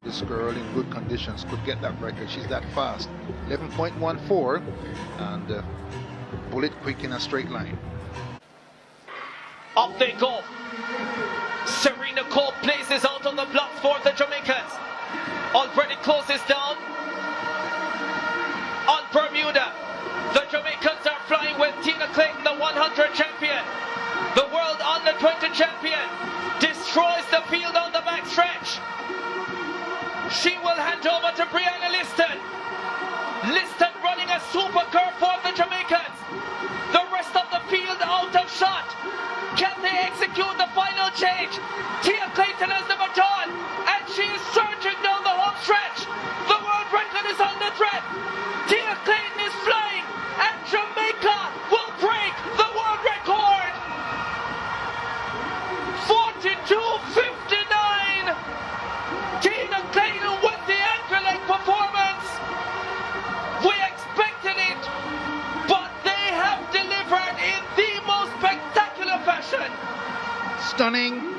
This girl in good conditions could get that record. She's that fast. 11.14 and bullet quick in a straight line. Up they go. Serena Cole places out on the block for the Jamaicans. Already closes down on Bermuda. The Jamaicans are flying with Tina Clayton, the 100 champion. The world under 20 champion destroys the field on the backstretch. She will hand over to Brianna Liston. Liston running a super curve for the Jamaicans. The rest of the field out of shot. Can they execute the final change? Tia Clayton has the baton and she is surging down the home stretch. The world record is under threat. Tia Clayton is flying and Jamaica will break the world record. 42.59. Tina Clayton with the anchor leg performance. We expected it, but they have delivered in the most spectacular fashion. Stunning.